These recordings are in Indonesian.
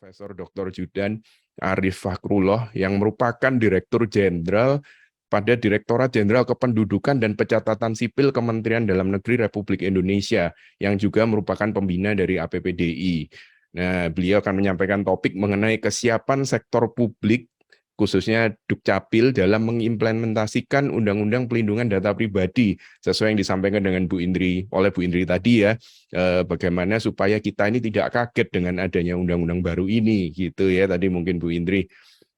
Profesor Dr. Judan Arif Fakrullah yang merupakan Direktur Jenderal pada Direktorat Jenderal Kependudukan dan Pencatatan Sipil Kementerian Dalam Negeri Republik Indonesia yang juga merupakan pembina dari APPDI. Nah, beliau akan menyampaikan topik mengenai kesiapan sektor publik khususnya Dukcapil dalam mengimplementasikan Undang-Undang Pelindungan Data Pribadi sesuai yang disampaikan dengan Bu Indri tadi ya, bagaimana supaya kita ini tidak kaget dengan adanya undang-undang baru ini gitu ya tadi mungkin Bu Indri.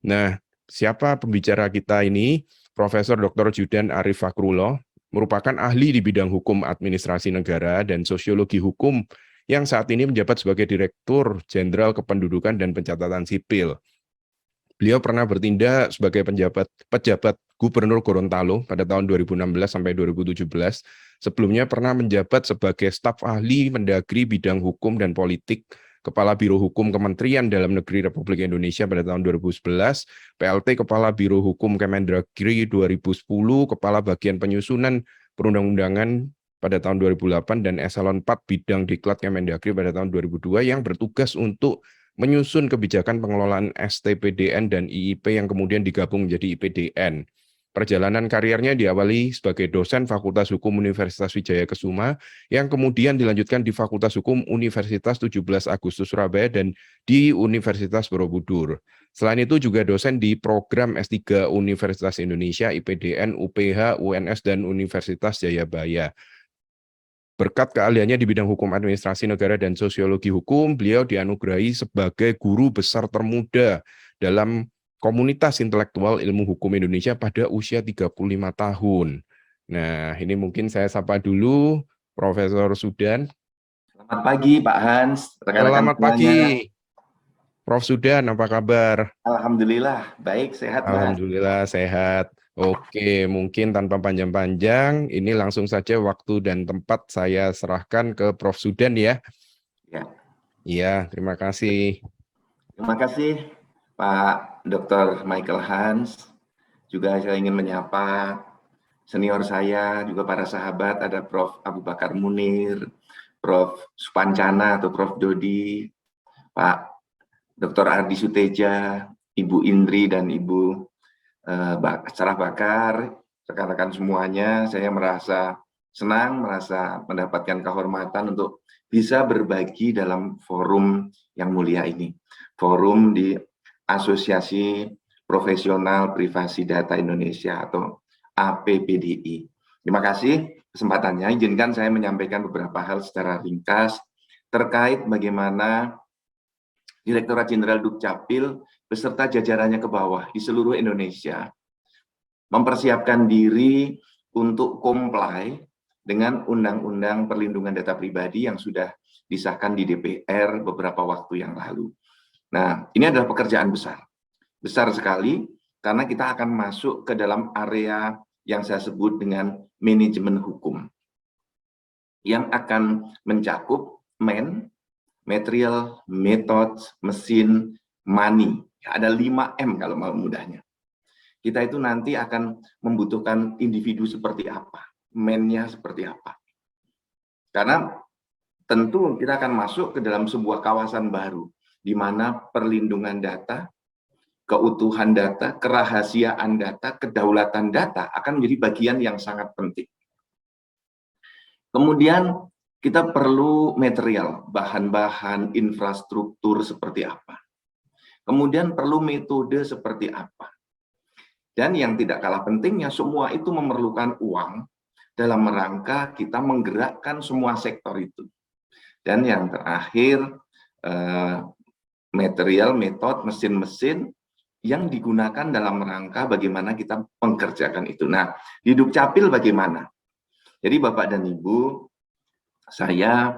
Nah, siapa pembicara kita ini? Profesor Dr. Judan Arif Fakrullah merupakan ahli di bidang hukum administrasi negara dan sosiologi hukum yang saat ini menjabat sebagai Direktur Jenderal Kependudukan dan Pencatatan Sipil. Beliau pernah bertindak sebagai pejabat Gubernur Gorontalo pada tahun 2016 sampai 2017. Sebelumnya pernah menjabat sebagai staf ahli Mendagri bidang hukum dan politik, Kepala Biro Hukum Kementerian Dalam Negeri Republik Indonesia pada tahun 2011, PLT Kepala Biro Hukum Kemendagri 2010, Kepala Bagian Penyusunan Perundang-undangan pada tahun 2008, dan Eselon 4 Bidang Diklat Kemendagri pada tahun 2002 yang bertugas untuk menyusun kebijakan pengelolaan STPDN dan IIP yang kemudian digabung menjadi IPDN. Perjalanan karirnya diawali sebagai dosen Fakultas Hukum Universitas Wijaya Kesuma, yang kemudian dilanjutkan di Fakultas Hukum Universitas 17 Agustus Surabaya dan di Universitas Borobudur. Selain itu juga dosen di program S3 Universitas Indonesia, IPDN, UPH, UNS, dan Universitas Jayabaya. Berkat keahliannya di bidang hukum administrasi negara dan sosiologi hukum, beliau dianugerahi sebagai guru besar termuda dalam komunitas intelektual ilmu hukum Indonesia pada usia 35 tahun. Nah, ini mungkin saya sapa dulu Profesor Sudan. Selamat pagi Pak Hans, rekan-rekan Selamat pagi Prof. Sudan, apa kabar? Alhamdulillah, baik, sehat Pak. Alhamdulillah sehat. Oke, mungkin tanpa panjang-panjang, ini langsung saja waktu dan tempat saya serahkan ke Prof. Sudan ya. Ya. Iya, terima kasih. Terima kasih Pak Dr. Michael Hans. Juga saya ingin menyapa senior saya, juga para sahabat, ada Prof. Abu Bakar Munir, Prof. Supancana atau Prof. Dodi, Pak Dr. Ardi Suteja, Ibu Indri dan Ibu Sarah Bakar, rekan-rekan semuanya. Saya merasa senang, merasa mendapatkan kehormatan untuk bisa berbagi dalam forum yang mulia ini. Forum di Asosiasi Profesional Privasi Data Indonesia atau APPDI. Terima kasih kesempatannya. Izinkan saya menyampaikan beberapa hal secara ringkas terkait bagaimana Direktorat Jenderal Dukcapil beserta jajarannya ke bawah di seluruh Indonesia mempersiapkan diri untuk comply dengan Undang-Undang Perlindungan Data Pribadi yang sudah disahkan di DPR beberapa waktu yang lalu. Nah, ini adalah pekerjaan besar sekali, karena kita akan masuk ke dalam area yang saya sebut dengan manajemen hukum, yang akan mencakup material, methods, mesin, money. Ada 5M kalau mau mudahnya. Kita itu nanti akan membutuhkan individu seperti apa, man-nya seperti apa. Karena tentu kita akan masuk ke dalam sebuah kawasan baru, di mana perlindungan data, keutuhan data, kerahasiaan data, kedaulatan data akan menjadi bagian yang sangat penting. Kemudian kita perlu material, bahan-bahan, infrastruktur seperti apa. Kemudian perlu metode seperti apa. Dan yang tidak kalah pentingnya, semua itu memerlukan uang dalam rangka kita menggerakkan semua sektor itu. Dan yang terakhir, material, metode, mesin-mesin yang digunakan dalam rangka bagaimana kita mengerjakan itu. Nah, di Dukcapil bagaimana? Jadi Bapak dan Ibu, saya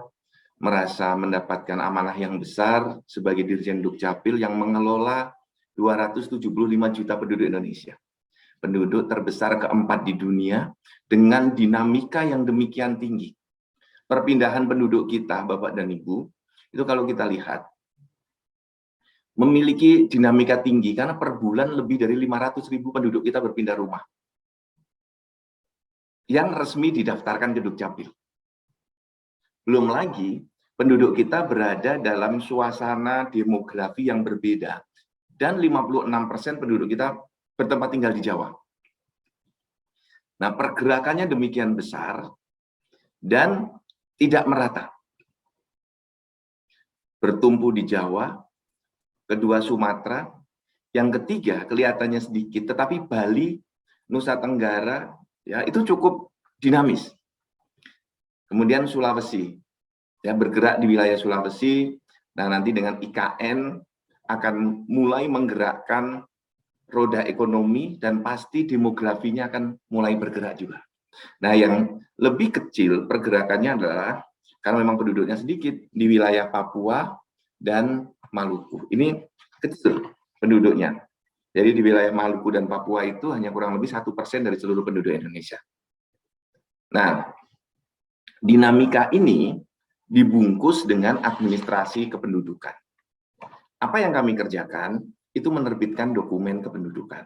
merasa mendapatkan amanah yang besar sebagai Dirjen Dukcapil yang mengelola 275 juta penduduk Indonesia. Penduduk terbesar keempat di dunia dengan dinamika yang demikian tinggi. Perpindahan penduduk kita, Bapak dan Ibu, itu kalau kita lihat, memiliki dinamika tinggi karena per bulan lebih dari 500.000 penduduk kita berpindah rumah. Yang resmi didaftarkan ke Dukcapil. Belum lagi penduduk kita berada dalam suasana demografi yang berbeda. Dan 56% penduduk kita bertempat tinggal di Jawa. Nah, pergerakannya demikian besar dan tidak merata. Bertumpu di Jawa, kedua Sumatera, yang ketiga kelihatannya sedikit, tetapi Bali, Nusa Tenggara, ya itu cukup dinamis. Kemudian Sulawesi, ya bergerak di wilayah Sulawesi. Nah, nanti dengan IKN akan mulai menggerakkan roda ekonomi dan pasti demografinya akan mulai bergerak juga. Nah, yang lebih kecil pergerakannya adalah karena memang penduduknya sedikit di wilayah Papua dan Maluku. Ini kecil penduduknya. Jadi di wilayah Maluku dan Papua itu hanya kurang lebih 1% dari seluruh penduduk Indonesia. Nah, dinamika ini dibungkus dengan administrasi kependudukan. Apa yang kami kerjakan itu menerbitkan dokumen kependudukan.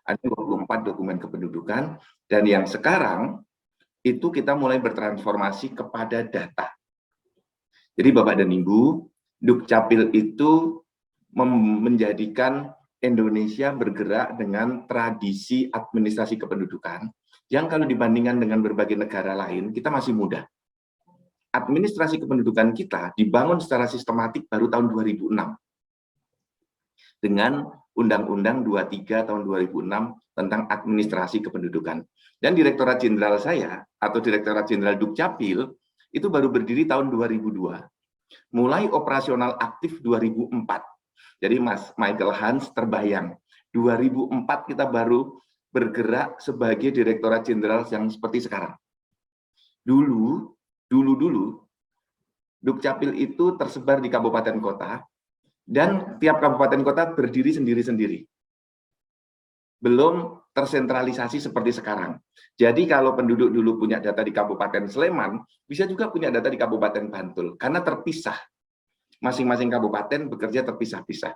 Ada 24 dokumen kependudukan, dan yang sekarang itu kita mulai bertransformasi kepada data. Jadi Bapak dan Ibu, Dukcapil itu menjadikan Indonesia bergerak dengan tradisi administrasi kependudukan yang kalau dibandingkan dengan berbagai negara lain, kita masih muda. Administrasi kependudukan kita dibangun secara sistematik baru tahun 2006. Dengan Undang-Undang 23 tahun 2006 tentang administrasi kependudukan. Dan Direktorat Jenderal saya, atau Direktorat Jenderal Dukcapil, itu baru berdiri tahun 2002. Mulai operasional aktif 2004. Jadi Mas Michael Hans terbayang, 2004 kita baru bergerak sebagai Direktorat Jenderal yang seperti sekarang. Dulu, Dukcapil itu tersebar di kabupaten kota, dan tiap kabupaten kota berdiri sendiri-sendiri. Belum tersentralisasi seperti sekarang. Jadi kalau penduduk dulu punya data di Kabupaten Sleman, bisa juga punya data di Kabupaten Bantul, karena terpisah. Masing-masing kabupaten bekerja terpisah-pisah.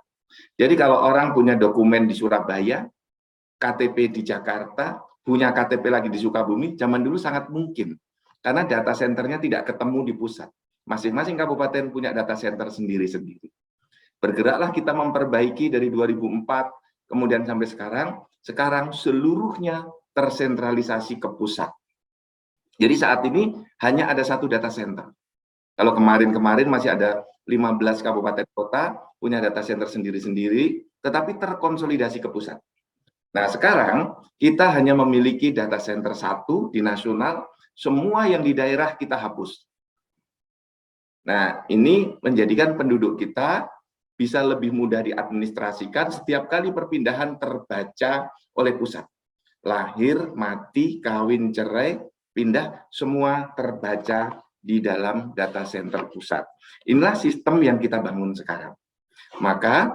Jadi kalau orang punya dokumen di Surabaya, KTP di Jakarta, punya KTP lagi di Sukabumi, zaman dulu sangat mungkin. Karena data centernya tidak ketemu di pusat. Masing-masing kabupaten punya data center sendiri-sendiri. Bergeraklah kita memperbaiki dari 2004, kemudian sampai sekarang seluruhnya tersentralisasi ke pusat. Jadi saat ini hanya ada satu data center. Kalau kemarin masih ada 15 kabupaten kota, punya data center sendiri-sendiri, tetapi terkonsolidasi ke pusat. Nah sekarang kita hanya memiliki data center satu di nasional, semua yang di daerah kita hapus. Nah ini menjadikan penduduk kita bisa lebih mudah diadministrasikan, setiap kali perpindahan terbaca oleh pusat. Lahir, mati, kawin, cerai, pindah, semua terbaca di dalam data center pusat. Inilah sistem yang kita bangun sekarang. Maka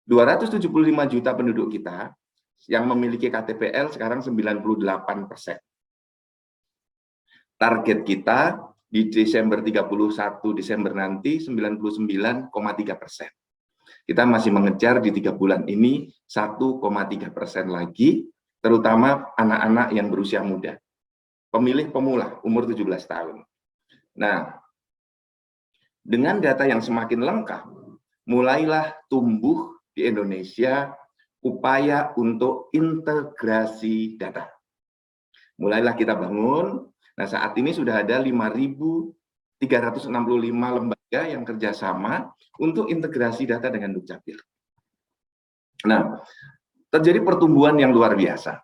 275 juta penduduk kita yang memiliki KTPL sekarang 98%. Target kita di Desember 31 Desember nanti 99,3%. Kita masih mengejar di 3 bulan ini 1,3% lagi, terutama anak-anak yang berusia muda. Pemilih pemula, umur 17 tahun. Nah, dengan data yang semakin lengkap, mulailah tumbuh di Indonesia upaya untuk integrasi data. Mulailah kita bangun, nah saat ini sudah ada 5.365 lembaga yang kerjasama untuk integrasi data dengan Dukcapil. Nah, terjadi pertumbuhan yang luar biasa.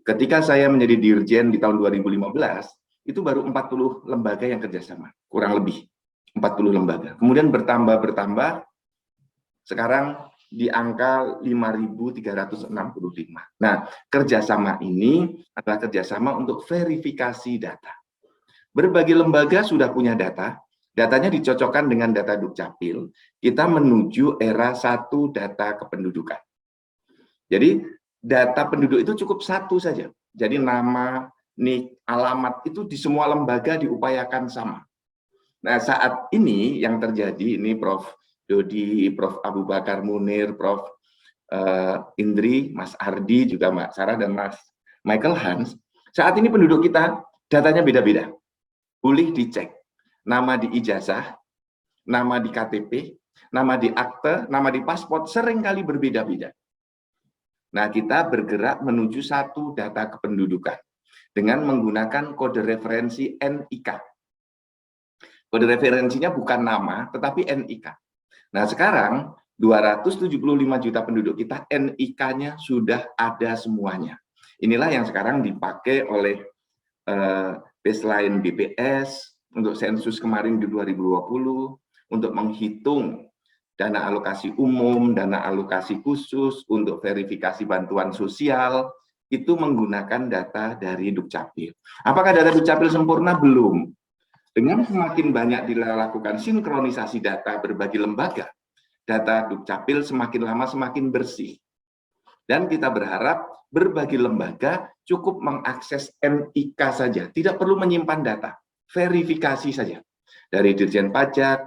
Ketika saya menjadi dirjen di tahun 2015, itu baru 40 lembaga yang kerjasama, kurang lebih 40 lembaga. Kemudian bertambah, sekarang di angka 5.365. Nah, kerjasama ini adalah kerjasama untuk verifikasi data. Berbagai lembaga sudah punya data, datanya dicocokkan dengan data Dukcapil, kita menuju era satu data kependudukan. Jadi data penduduk itu cukup satu saja. Jadi nama, nik, alamat itu di semua lembaga diupayakan sama. Nah saat ini yang terjadi, ini Prof. Dodi, Prof. Abu Bakar Munir, Prof. Indri, Mas Ardi, juga Mbak Sarah dan Mas Michael Hans, saat ini penduduk kita datanya beda-beda. Boleh dicek. Nama di ijazah, nama di KTP, nama di akte, nama di paspor seringkali berbeda-beda. Nah, kita bergerak menuju satu data kependudukan dengan menggunakan kode referensi NIK. Kode referensinya bukan nama, tetapi NIK. Nah, sekarang 275 juta penduduk kita, NIK-nya sudah ada semuanya. Inilah yang sekarang dipakai oleh baseline BPS untuk sensus kemarin di 2020, untuk menghitung dana alokasi umum, dana alokasi khusus, untuk verifikasi bantuan sosial, itu menggunakan data dari Dukcapil. Apakah data Dukcapil sempurna? Belum. Dengan semakin banyak dilakukan sinkronisasi data berbagai lembaga, data Dukcapil semakin lama semakin bersih. Dan kita berharap berbagai lembaga cukup mengakses NIK saja, tidak perlu menyimpan data, verifikasi saja. Dari Dirjen Pajak,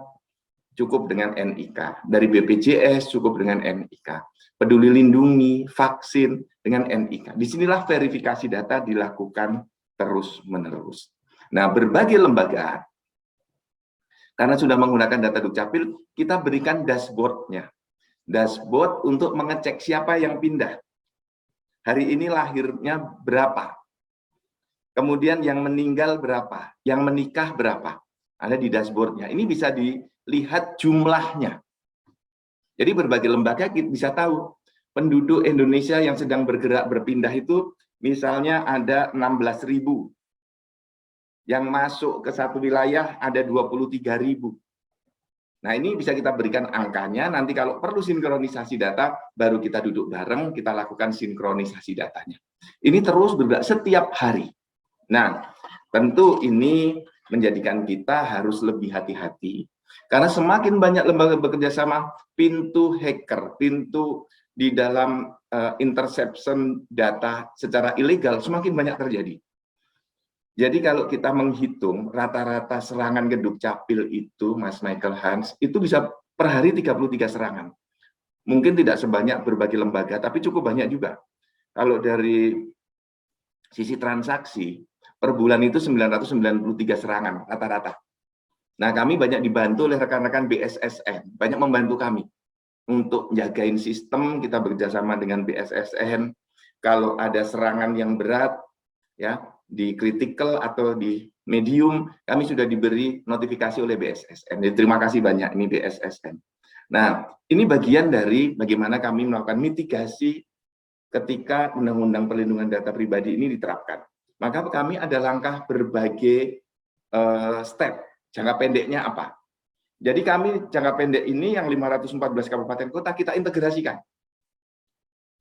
cukup dengan NIK. Dari BPJS, cukup dengan NIK. Peduli Lindungi, vaksin, dengan NIK. Disinilah verifikasi data dilakukan terus-menerus. Nah, berbagai lembaga, karena sudah menggunakan data Dukcapil, kita berikan dashboard-nya. Dashboard untuk mengecek siapa yang pindah. Hari ini lahirnya berapa. Kemudian yang meninggal berapa. Yang menikah berapa. Ada di dashboard-nya. Ini bisa dilihat jumlahnya. Jadi berbagai lembaga kita bisa tahu. Penduduk Indonesia yang sedang bergerak berpindah itu, misalnya ada 16.000. Yang masuk ke satu wilayah ada 23.000. Nah, ini bisa kita berikan angkanya, nanti kalau perlu sinkronisasi data, baru kita duduk bareng, kita lakukan sinkronisasi datanya. Ini terus bergerak setiap hari. Nah, tentu ini menjadikan kita harus lebih hati-hati, karena semakin banyak lembaga bekerja sama, pintu hacker, pintu di dalam interception data secara ilegal semakin banyak terjadi. Jadi kalau kita menghitung rata-rata serangan ke Dukcapil itu, Mas Michael Hans, itu bisa per hari 33 serangan. Mungkin tidak sebanyak berbagai lembaga, tapi cukup banyak juga. Kalau dari sisi transaksi, per bulan itu 993 serangan rata-rata. Nah, kami banyak dibantu oleh rekan-rekan BSSN, banyak membantu kami untuk jagain sistem. Kita bekerjasama dengan BSSN. Kalau ada serangan yang berat, ya, di critical atau di medium, kami sudah diberi notifikasi oleh BSSN. Jadi terima kasih banyak ini BSSN. Nah, ini bagian dari bagaimana kami melakukan mitigasi ketika Undang-Undang Perlindungan Data Pribadi ini diterapkan. Maka kami ada langkah berbagai step. Jangka pendeknya apa? Jadi kami jangka pendek ini yang 514 kabupaten kota kita integrasikan.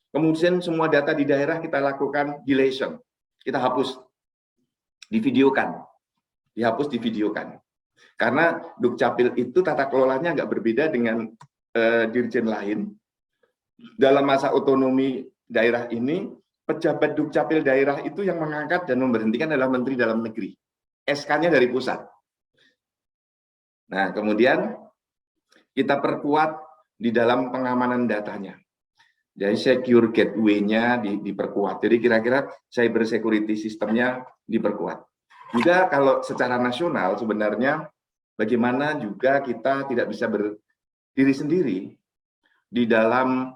Kemudian semua data di daerah kita lakukan deletion. Kita hapus, divideokan, dihapus, divideokan. Karena Dukcapil itu tata kelolanya agak berbeda dengan dirjen lain. Dalam masa otonomi daerah ini, pejabat Dukcapil daerah itu yang mengangkat dan memberhentikan adalah Menteri Dalam Negeri. SK-nya dari pusat. Nah, kemudian kita perkuat di dalam pengamanan datanya. Jadi secure gateway-nya diperkuat. Jadi kira-kira cyber security sistemnya diperkuat. Juga kalau secara nasional sebenarnya bagaimana juga kita tidak bisa berdiri sendiri di dalam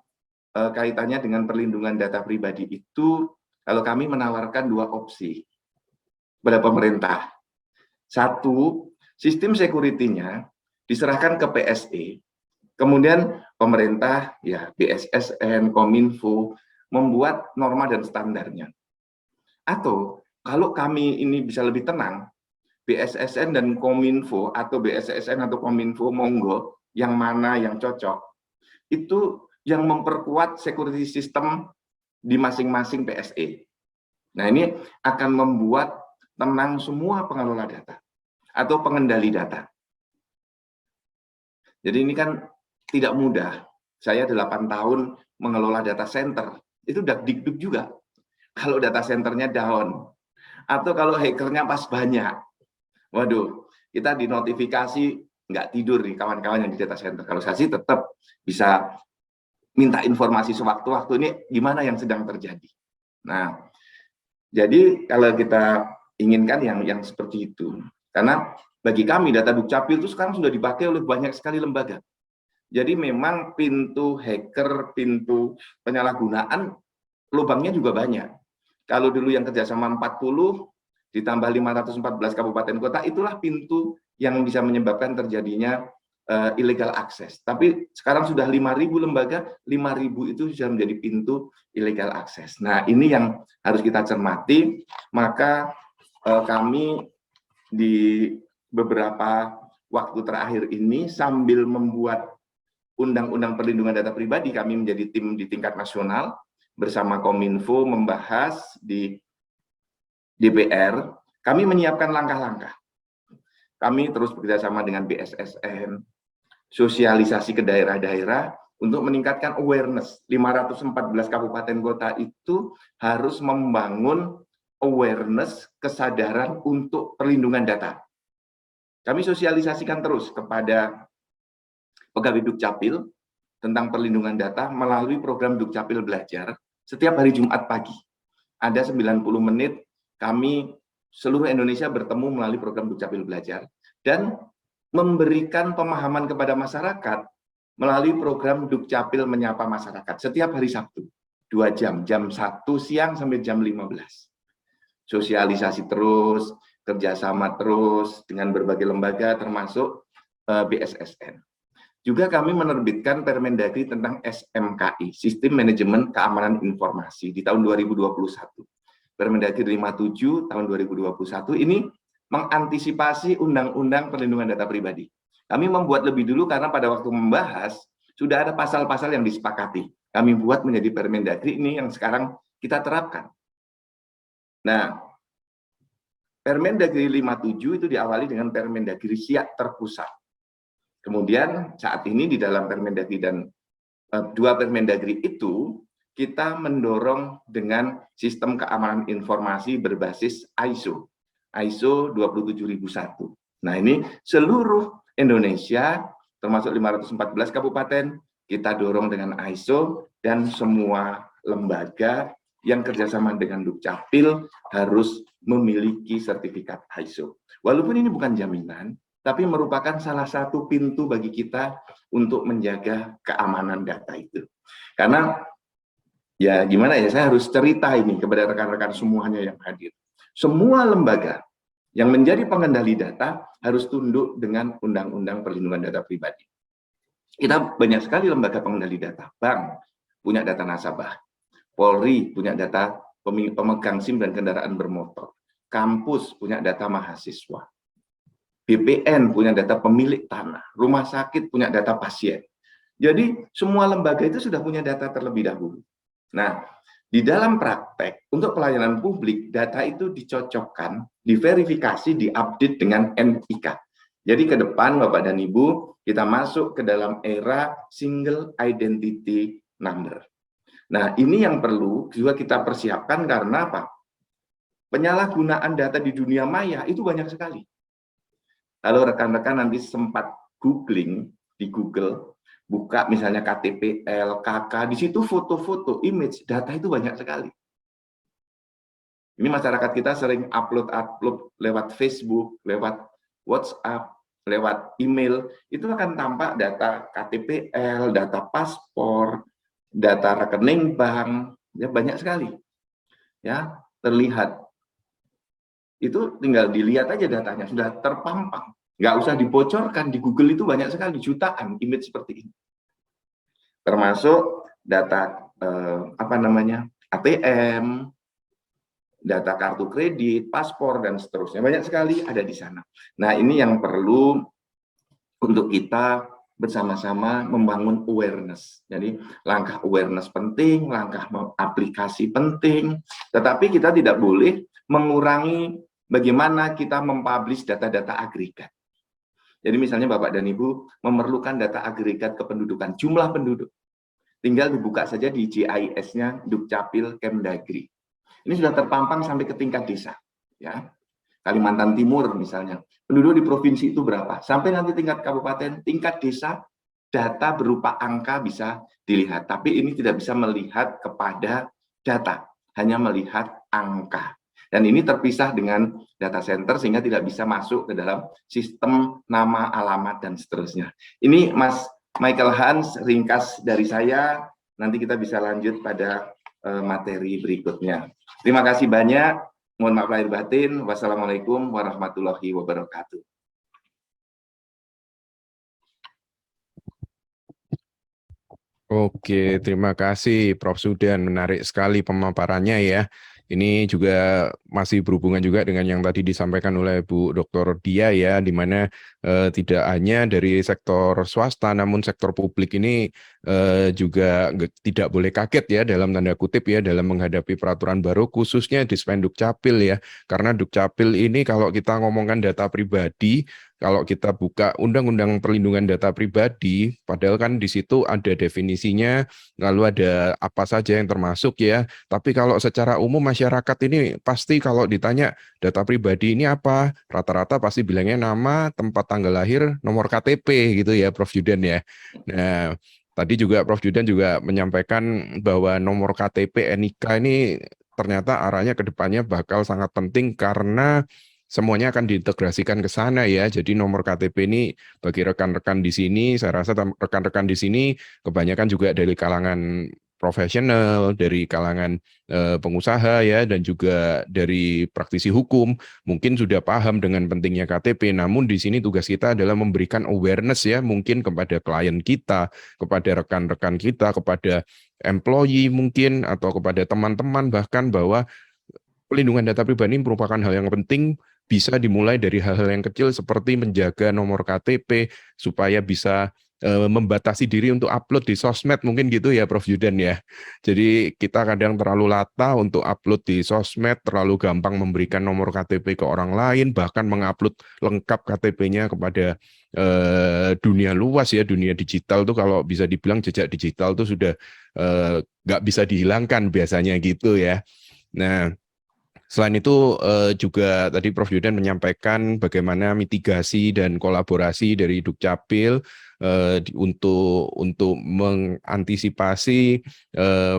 kaitannya dengan perlindungan data pribadi itu, kalau kami menawarkan dua opsi kepada pemerintah. Satu, sistem security-nya diserahkan ke PSE. Kemudian pemerintah, ya BSSN, Kominfo, membuat norma dan standarnya. Atau kalau kami ini bisa lebih tenang, BSSN dan Kominfo, atau BSSN atau Kominfo, monggo, yang mana yang cocok, itu yang memperkuat security system di masing-masing PSE. Nah, ini akan membuat tenang semua pengelola data atau pengendali data. Jadi ini kan tidak mudah. Saya 8 tahun mengelola data center. Itu udah dikduk juga. Kalau data centernya down. Atau kalau hackernya pas banyak. Waduh, kita dinotifikasi nggak tidur nih kawan-kawan yang di data center. Kalau saya sih tetap bisa minta informasi sewaktu-waktu ini gimana yang sedang terjadi. Nah, jadi kalau kita inginkan yang seperti itu. Karena bagi kami data Dukcapil itu sekarang sudah dipakai oleh banyak sekali lembaga. Jadi memang pintu hacker, pintu penyalahgunaan, lubangnya juga banyak. Kalau dulu yang kerjasama 40, ditambah 514 kabupaten kota, itulah pintu yang bisa menyebabkan terjadinya illegal access. Tapi sekarang sudah 5.000 lembaga, 5.000 itu sudah menjadi pintu illegal access. Nah, ini yang harus kita cermati. Maka kami di beberapa waktu terakhir ini sambil membuat Undang-Undang Perlindungan Data Pribadi, kami menjadi tim di tingkat nasional bersama Kominfo membahas di DPR. Kami menyiapkan langkah-langkah. Kami terus bekerjasama dengan BSSN, sosialisasi ke daerah-daerah untuk meningkatkan awareness. 514 kabupaten kota itu harus membangun awareness, kesadaran untuk perlindungan data. Kami sosialisasikan terus kepada pegawai Dukcapil tentang perlindungan data melalui program Dukcapil Belajar setiap hari Jumat pagi. Ada 90 menit kami seluruh Indonesia bertemu melalui program Dukcapil Belajar dan memberikan pemahaman kepada masyarakat melalui program Dukcapil Menyapa Masyarakat setiap hari Sabtu 2 jam, jam 1 siang sampai jam 15. Sosialisasi terus, kerjasama terus dengan berbagai lembaga termasuk BSSN. Juga kami menerbitkan Permendagri tentang SMKI, Sistem Manajemen Keamanan Informasi di tahun 2021. Permendagri 57 tahun 2021 ini mengantisipasi Undang-Undang Perlindungan Data Pribadi. Kami membuat lebih dulu karena pada waktu membahas sudah ada pasal-pasal yang disepakati. Kami buat menjadi Permendagri ini yang sekarang kita terapkan. Nah, Permendagri 57 itu diawali dengan Permendagri Siak terpusat. Kemudian saat ini di dalam Permendagri dan dua Permendagri itu kita mendorong dengan sistem keamanan informasi berbasis ISO 27001. Nah, ini seluruh Indonesia termasuk 514 kabupaten kita dorong dengan ISO dan semua lembaga yang kerjasama dengan Dukcapil harus memiliki sertifikat ISO. Walaupun ini bukan jaminan, tapi merupakan salah satu pintu bagi kita untuk menjaga keamanan data itu. Karena ya gimana ya, saya harus cerita ini kepada rekan-rekan semuanya yang hadir. Semua lembaga yang menjadi pengendali data harus tunduk dengan Undang-Undang Perlindungan Data Pribadi. Kita banyak sekali lembaga pengendali data. Bank punya data nasabah, Polri punya data pemegang SIM dan kendaraan bermotor, kampus punya data mahasiswa, BPN punya data pemilik tanah, rumah sakit punya data pasien. Jadi semua lembaga itu sudah punya data terlebih dahulu. Nah, di dalam praktek untuk pelayanan publik, data itu dicocokkan, diverifikasi, diupdate dengan NIK. Jadi ke depan Bapak dan Ibu, kita masuk ke dalam era single identity number. Nah, ini yang perlu juga kita persiapkan karena apa? Penyalahgunaan data di dunia maya itu banyak sekali. Kalau rekan-rekan nanti sempat googling di Google, buka misalnya KTPL, KK, di situ foto-foto, image, data itu banyak sekali. Ini masyarakat kita sering upload lewat Facebook, lewat WhatsApp, lewat email, itu akan tampak data KTPL, data paspor, data rekening bank, ya banyak sekali. Ya, terlihat. Itu tinggal dilihat aja datanya, sudah terpampang. Nggak usah dibocorkan, di Google itu banyak sekali, jutaan image seperti ini. Termasuk data ATM, data kartu kredit, paspor, dan seterusnya. Banyak sekali ada di sana. Nah, ini yang perlu untuk kita bersama-sama membangun awareness. Jadi, langkah awareness penting, langkah aplikasi penting, tetapi kita tidak boleh mengurangi bagaimana kita mempublish data-data agregat. Jadi misalnya Bapak dan Ibu memerlukan data agregat kependudukan, jumlah penduduk. Tinggal dibuka saja di GIS-nya Dukcapil Kemdagri. Ini sudah terpampang sampai ke tingkat desa. Ya. Kalimantan Timur misalnya, penduduk di provinsi itu berapa? Sampai nanti tingkat kabupaten, tingkat desa, data berupa angka bisa dilihat. Tapi ini tidak bisa melihat kepada data, hanya melihat angka. Dan ini terpisah dengan data center sehingga tidak bisa masuk ke dalam sistem nama, alamat, dan seterusnya. Ini Mas Michael Hans, ringkas dari saya. Nanti kita bisa lanjut pada materi berikutnya. Terima kasih banyak. Mohon maaf lahir batin. Wassalamualaikum warahmatullahi wabarakatuh. Oke, terima kasih Prof. Sudan. Menarik sekali pemaparannya ya. Ini juga masih berhubungan juga dengan yang tadi disampaikan oleh Bu Dr. Dia ya, di mana tidak hanya dari sektor swasta, namun sektor publik ini juga tidak boleh kaget ya dalam tanda kutip ya dalam menghadapi peraturan baru, khususnya di Dukcapil ya. Karena Dukcapil ini kalau kita ngomongkan data pribadi, kalau kita buka Undang-Undang Perlindungan Data Pribadi, padahal kan di situ ada definisinya, lalu ada apa saja yang termasuk ya. Tapi kalau secara umum masyarakat ini pasti kalau ditanya data pribadi ini apa, rata-rata pasti bilangnya nama, tempat tanggal lahir, nomor KTP gitu ya, Prof. Judan ya. Nah, tadi juga Prof. Judan juga menyampaikan bahwa nomor KTP NIK ini ternyata arahnya ke depannya bakal sangat penting karena semuanya akan diintegrasikan ke sana ya. Jadi nomor KTP ini bagi rekan-rekan di sini, saya rasa rekan-rekan di sini kebanyakan juga dari kalangan profesional, dari kalangan pengusaha ya, dan juga dari praktisi hukum, mungkin sudah paham dengan pentingnya KTP. Namun di sini tugas kita adalah memberikan awareness ya, mungkin kepada klien kita, kepada rekan-rekan kita, kepada employee mungkin, atau kepada teman-teman bahkan bahwa pelindungan data pribadi merupakan hal yang penting, bisa dimulai dari hal-hal yang kecil seperti menjaga nomor KTP supaya bisa membatasi diri untuk upload di sosmed mungkin gitu ya Prof. Yudan ya. Jadi kita kadang terlalu lata untuk upload di sosmed, terlalu gampang memberikan nomor KTP ke orang lain, bahkan mengupload lengkap KTP-nya kepada dunia luas ya, dunia digital tuh kalau bisa dibilang jejak digital tuh sudah nggak bisa dihilangkan biasanya gitu ya. Nah, selain itu juga tadi Prof. Yudan menyampaikan bagaimana mitigasi dan kolaborasi dari Dukcapil untuk mengantisipasi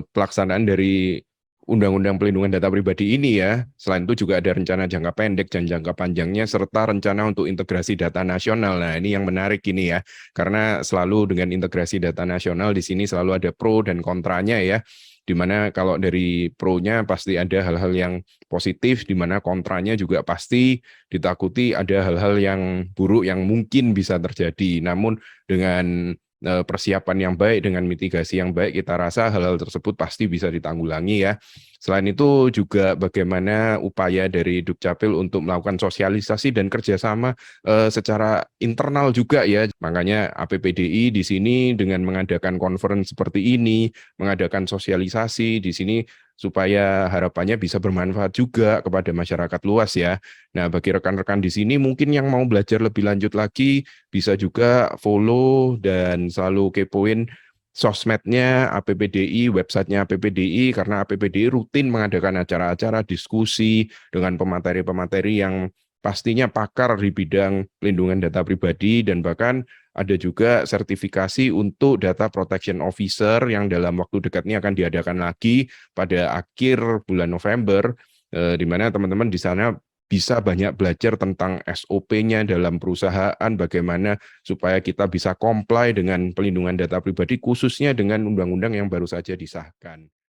pelaksanaan dari Undang-Undang Pelindungan Data Pribadi ini ya. Selain itu juga ada rencana jangka pendek dan jangka panjangnya serta rencana untuk integrasi data nasional. Nah, ini yang menarik ini ya. Karena selalu dengan integrasi data nasional di sini selalu ada pro dan kontranya ya. Di mana kalau dari pro-nya pasti ada hal-hal yang positif, di mana kontranya juga pasti ditakuti ada hal-hal yang buruk yang mungkin bisa terjadi. Namun dengan persiapan yang baik, dengan mitigasi yang baik, kita rasa hal-hal tersebut pasti bisa ditanggulangi ya. Selain itu juga bagaimana upaya dari Dukcapil untuk melakukan sosialisasi dan kerjasama secara internal juga ya. Makanya APPDI di sini dengan mengadakan conference seperti ini, mengadakan sosialisasi di sini supaya harapannya bisa bermanfaat juga kepada masyarakat luas ya. Nah, bagi rekan-rekan di sini mungkin yang mau belajar lebih lanjut lagi bisa juga follow dan selalu kepoin sosmednya APPDI, websitenya APPDI, karena APPDI rutin mengadakan acara-acara diskusi dengan pemateri-pemateri yang pastinya pakar di bidang pelindungan data pribadi, dan bahkan ada juga sertifikasi untuk data protection officer yang dalam waktu dekat ini akan diadakan lagi pada akhir bulan November, di mana teman-teman di sana bisa banyak belajar tentang SOP-nya dalam perusahaan, bagaimana supaya kita bisa comply dengan pelindungan data pribadi, khususnya dengan undang-undang yang baru saja disahkan.